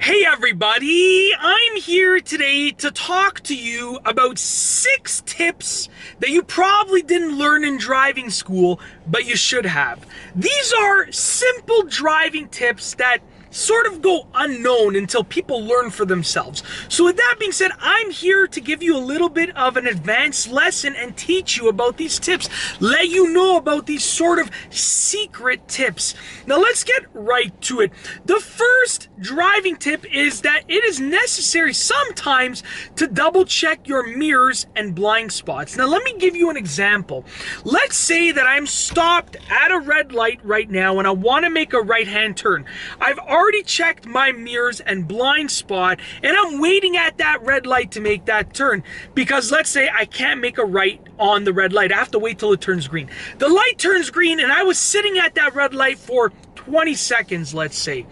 Hey everybody, I'm here today to talk to you about 6 tips that you probably didn't learn in driving school, but you should have. These are simple driving tips that sort of go unknown until people learn for themselves. So with that being said, I'm here to give you a little bit of an advanced lesson and teach you about these tips, let you know about these sort of secret tips. Now let's get right to it. The first driving tip is that it is necessary sometimes to double check your mirrors and blind spots. Now let me give you an example. Let's say that I'm stopped at a red light right now and I want to make a right-hand turn. I've already checked my mirrors and blind spot and I'm waiting at that red light to make that turn because let's say I can't make a right on the red light. I have to wait till it turns green. The light turns green and I was sitting at that red light for 20 seconds, let's say.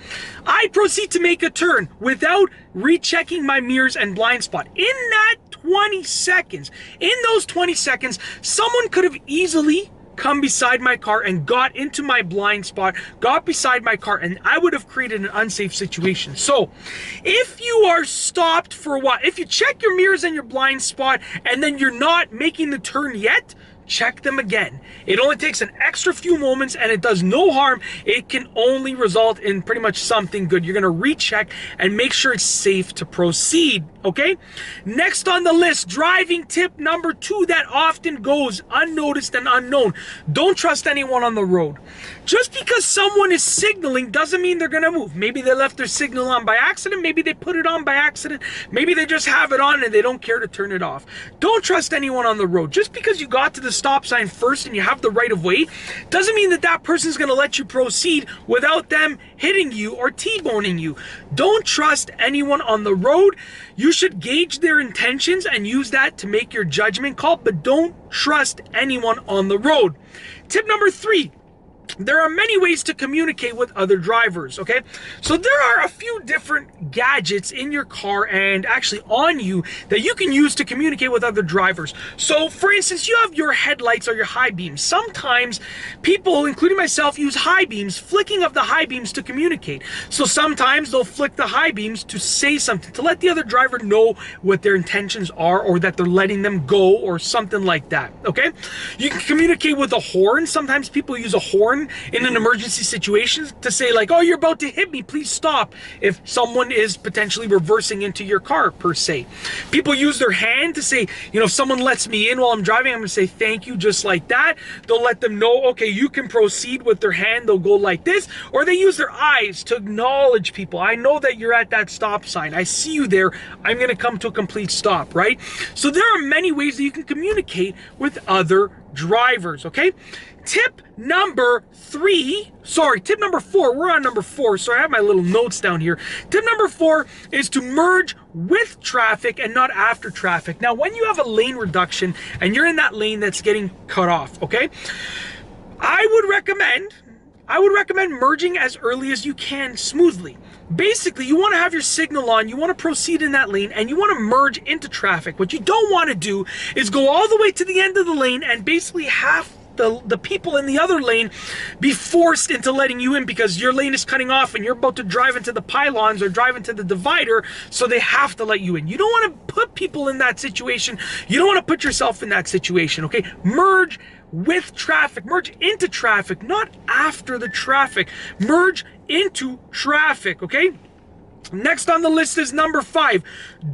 I proceed to make a turn without rechecking my mirrors and blind spot. In that 20 seconds, someone could have easily come beside my car and got into my blind spot, got beside my car, and I would have created an unsafe situation. So if you are stopped for a while, if you check your mirrors and your blind spot and then you're not making the turn yet, check them again. It only takes an extra few moments and it does no harm. It can only result in pretty much something good. You're going to recheck and make sure it's safe to proceed, okay? Next on the list, driving tip number 2 that often goes unnoticed and unknown. Don't trust anyone on the road. Just because someone is signaling doesn't mean they're going to move. Maybe they left their signal on by accident. Maybe they put it on by accident. Maybe they just have it on and they don't care to turn it off. Don't trust anyone on the road. Just because you got to the stop sign first and you have the right of way doesn't mean that that person's going to let you proceed without them hitting you or T-boning you. Don't trust anyone on the road. You should gauge their intentions and use that to make your judgment call, but don't trust anyone on the road. Tip number 3. There are many ways to communicate with other drivers, okay? So there are a few different gadgets in your car and actually on you that you can use to communicate with other drivers. So for instance, you have your headlights or your high beams. Sometimes people, including myself, use high beams, flicking of the high beams to communicate. So sometimes they'll flick the high beams to say something, to let the other driver know what their intentions are or that they're letting them go or something like that, okay? You can communicate with a horn. Sometimes people use a horn in an emergency situation to say like, oh, you're about to hit me, please stop, if someone is potentially reversing into your car per se. People use their hand to say, you know, if someone lets me in while I'm driving, I'm gonna say thank you, just like that. They'll let them know, okay, you can proceed with their hand. They'll go like this, or they use their eyes to acknowledge people. I know that you're at that stop sign. I see you there. I'm gonna come to a complete stop, right? So there are many ways that you can communicate with other drivers, okay? Tip number 4, we're on number 4, so I have my little notes down here. Tip number 4 is to merge with traffic and not after traffic. Now, when you have a lane reduction and you're in that lane that's getting cut off, okay? I would recommend merging as early as you can smoothly. Basically, you want to have your signal on, you want to proceed in that lane, and you want to merge into traffic. What you don't want to do is go all the way to the end of the lane and basically have the people in the other lane be forced into letting you in because your lane is cutting off and you're about to drive into the pylons or drive into the divider, so they have to let you in. You don't want to put people in that situation. You don't want to put yourself in that situation, okay? Merge with traffic, merge into traffic, not after the traffic. Merge into traffic, okay? Next on the list is number 5.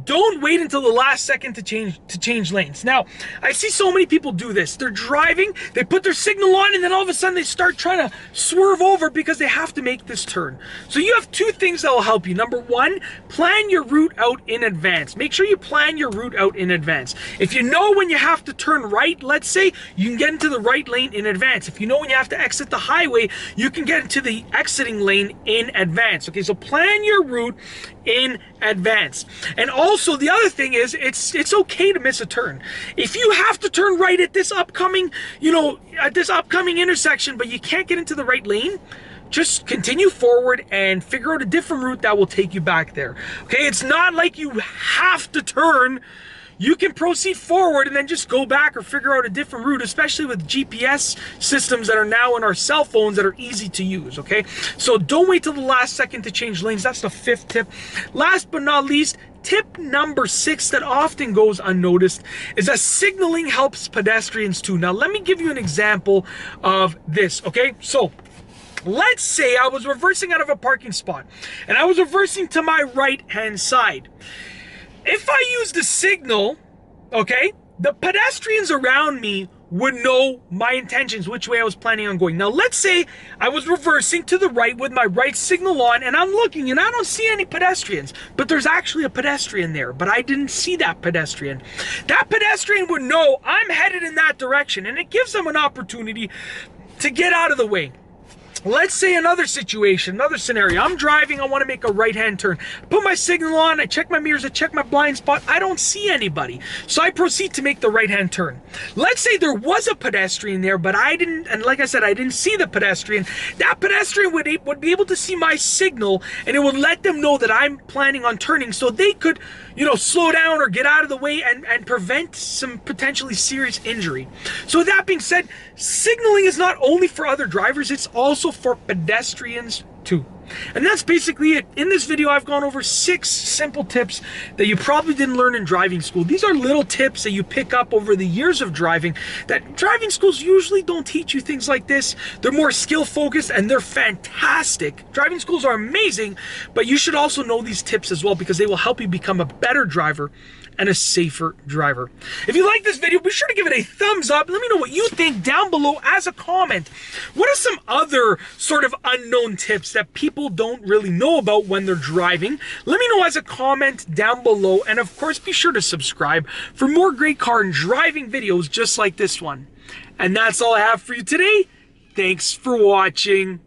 Don't wait until the last second to change lanes. Now, I see so many people do this. They're driving, they put their signal on, and then all of a sudden they start trying to swerve over because they have to make this turn. So you have 2 things that will help you. Number 1, plan your route out in advance. Make sure you plan your route out in advance. If you know when you have to turn right, let's say, you can get into the right lane in advance. If you know when you have to exit the highway, you can get into the exiting lane in advance. Okay, so plan your route in advance. And also the other thing is it's okay to miss a turn. If you have to turn right at this upcoming, intersection, but you can't get into the right lane, just continue forward and figure out a different route that will take you back there. Okay, it's not like you have to turn you can proceed forward and then just go back or figure out a different route, especially with GPS systems that are now in our cell phones that are easy to use, okay? So don't wait till the last second to change lanes. That's the 5th tip. Last but not least, tip number 6 that often goes unnoticed is that signaling helps pedestrians too. Now, let me give you an example of this, okay? So, let's say I was reversing out of a parking spot and I was reversing to my right-hand side. If I use the signal, okay, the pedestrians around me would know my intentions, which way I was planning on going. Now, let's say I was reversing to the right with my right signal on, and I'm looking, and I don't see any pedestrians, but there's actually a pedestrian there, but I didn't see that pedestrian. That pedestrian would know I'm headed in that direction, and it gives them an opportunity to get out of the way. Let's say another situation, another scenario. I'm driving, I want to make a right-hand turn. Put my signal on, I check my mirrors, I check my blind spot. I don't see anybody. So I proceed to make the right-hand turn. Let's say there was a pedestrian there, but I didn't, and like I said, I didn't see the pedestrian. That pedestrian would be able to see my signal, and it would let them know that I'm planning on turning, so they could, you know, slow down or get out of the way and prevent some potentially serious injury. So with that being said, signaling is not only for other drivers, it's also for pedestrians too. And that's basically it. In this video, I've gone over 6 simple tips that you probably didn't learn in driving school. These are little tips that you pick up over the years of driving that driving schools usually don't teach you things like this. They're more skill focused and they're fantastic. Driving schools are amazing, but you should also know these tips as well because they will help you become a better driver and a safer driver. If you like this video, be sure to give it a thumbs up. Let me know what you think down below as a comment. What are some other sort of unknown tips that people don't really know about when they're driving? Let me know as a comment down below. And of course, be sure to subscribe for more great car and driving videos just like this one. And that's all I have for you today. Thanks for watching.